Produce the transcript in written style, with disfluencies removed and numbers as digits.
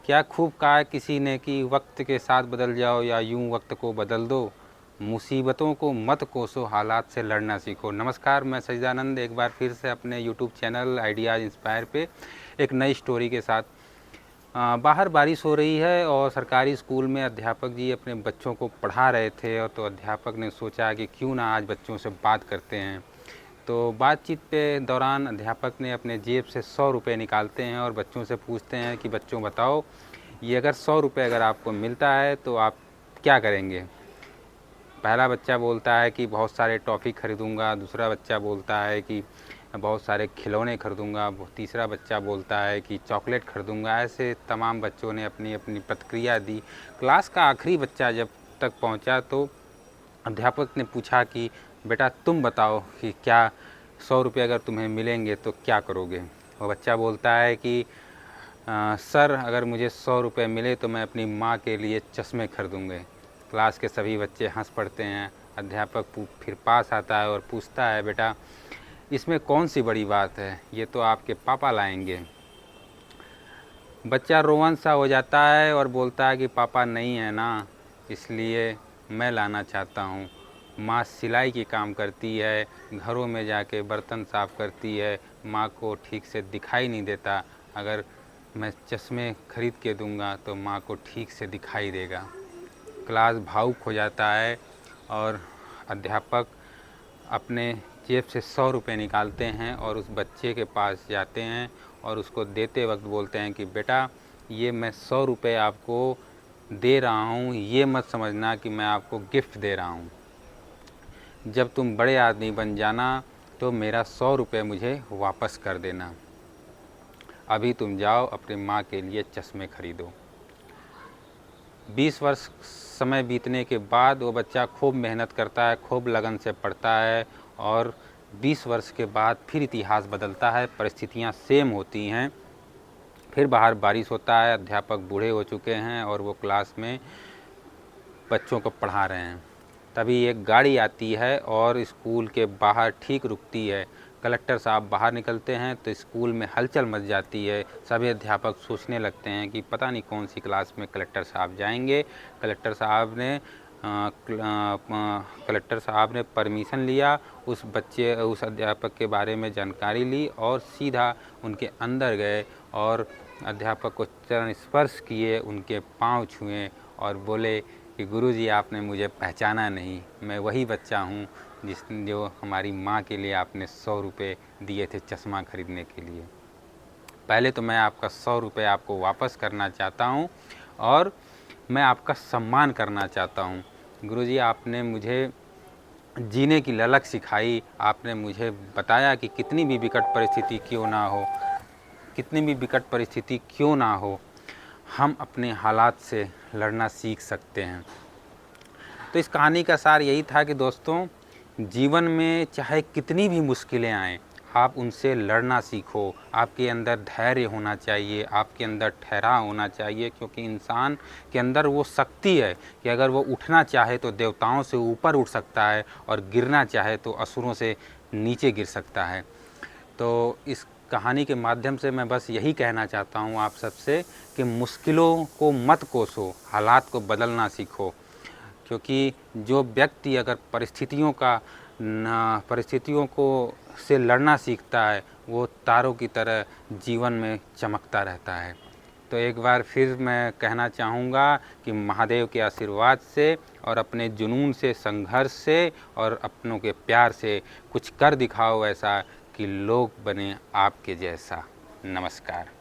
क्या खूब कहा किसी ने कि वक्त के साथ बदल जाओ या यूं वक्त को बदल दो, मुसीबतों को मत कोसो, हालात से लड़ना सीखो। नमस्कार, मैं सच्चिदानंद एक बार फिर से अपने यूट्यूब चैनल आइडियाज़ इंस्पायर पे एक नई स्टोरी के साथ। बाहर बारिश हो रही है और सरकारी स्कूल में अध्यापक जी अपने बच्चों को पढ़ा रहे थे, और तो अध्यापक ने सोचा कि क्यों ना आज बच्चों से बात करते हैं। तो बातचीत के दौरान अध्यापक ने अपने जेब से 100 रुपये निकालते हैं और बच्चों से पूछते हैं कि बच्चों बताओ, ये अगर 100 रुपये अगर आपको मिलता है तो आप क्या करेंगे। पहला बच्चा बोलता है कि बहुत सारे टॉफ़ी ख़रीदूँगा, दूसरा बच्चा बोलता है कि बहुत सारे खिलौने खरीदूँगा, तीसरा बच्चा बोलता है कि चॉकलेट खरीदूँगा। ऐसे तमाम बच्चों ने अपनी अपनी प्रतिक्रिया दी। क्लास का आखिरी बच्चा जब तक पहुंचा तो अध्यापक ने पूछा कि बेटा तुम बताओ कि क्या 100 रुपये अगर तुम्हें मिलेंगे तो क्या करोगे। वो बच्चा बोलता है कि सर अगर मुझे 100 रुपये मिले तो मैं अपनी माँ के लिए चश्मे खरीदूँगे। क्लास के सभी बच्चे हंस पड़ते हैं। अध्यापक फिर पास आता है और पूछता है बेटा इसमें कौन सी बड़ी बात है, ये तो आपके पापा लाएंगे। बच्चा रोवन सा हो जाता है और बोलता है कि पापा नहीं है ना, इसलिए मैं लाना चाहता हूँ। माँ सिलाई की काम करती है, घरों में जाके बर्तन साफ़ करती है, माँ को ठीक से दिखाई नहीं देता। अगर मैं चश्मे खरीद के दूंगा तो माँ को ठीक से दिखाई देगा। क्लास भावुक हो जाता है और अध्यापक अपने जेब से 100 रुपये निकालते हैं और उस बच्चे के पास जाते हैं और उसको देते वक्त बोलते हैं कि बेटा ये मैं 100 रुपये आपको दे रहा हूँ, ये मत समझना कि मैं आपको गिफ्ट दे रहा हूँ। जब तुम बड़े आदमी बन जाना तो मेरा 100 रुपये मुझे वापस कर देना। अभी तुम जाओ अपनी माँ के लिए चश्मे खरीदो। 20 वर्ष समय बीतने के बाद वो बच्चा खूब मेहनत करता है, खूब लगन से पढ़ता है और 20 वर्ष के बाद फिर इतिहास बदलता है, परिस्थितियाँ सेम होती हैं। फिर बाहर बारिश होता है, अध्यापक बूढ़े हो चुके हैं और वो क्लास में बच्चों को पढ़ा रहे हैं। तभी एक गाड़ी आती है और स्कूल के बाहर ठीक रुकती है। कलेक्टर साहब बाहर निकलते हैं तो स्कूल में हलचल मच जाती है। सभी अध्यापक सोचने लगते हैं कि पता नहीं कौन सी क्लास में कलेक्टर साहब जाएंगे। कलेक्टर साहब ने परमिशन लिया, उस अध्यापक के बारे में जानकारी ली और सीधा उनके अंदर गए और अध्यापक को चरण स्पर्श किए, उनके पाँव छुए और बोले कि गुरुजी आपने मुझे पहचाना नहीं, मैं वही बच्चा हूँ जो हमारी माँ के लिए आपने 100 रुपये दिए थे चश्मा खरीदने के लिए। पहले तो मैं आपका 100 रुपये आपको वापस करना चाहता हूँ और मैं आपका सम्मान करना चाहता हूँ। गुरुजी आपने मुझे जीने की ललक सिखाई, आपने मुझे बताया कि कितनी भी विकट परिस्थिति क्यों ना हो हम अपने हालात से लड़ना सीख सकते हैं। तो इस कहानी का सार यही था कि दोस्तों जीवन में चाहे कितनी भी मुश्किलें आएँ, आप उनसे लड़ना सीखो। आपके अंदर धैर्य होना चाहिए, आपके अंदर ठहराव होना चाहिए, क्योंकि इंसान के अंदर वो शक्ति है कि अगर वो उठना चाहे तो देवताओं से ऊपर उठ सकता है और गिरना चाहे तो असुरों से नीचे गिर सकता है। तो इस कहानी के माध्यम से मैं बस यही कहना चाहता हूँ आप सबसे कि मुश्किलों को मत कोसो, हालात को बदलना सीखो। क्योंकि जो व्यक्ति अगर परिस्थितियों को से लड़ना सीखता है वो तारों की तरह जीवन में चमकता रहता है। तो एक बार फिर मैं कहना चाहूँगा कि महादेव के आशीर्वाद से और अपने जुनून से, संघर्ष से और अपनों के प्यार से कुछ कर दिखाओ ऐसा कि लोग बने आपके जैसा। नमस्कार।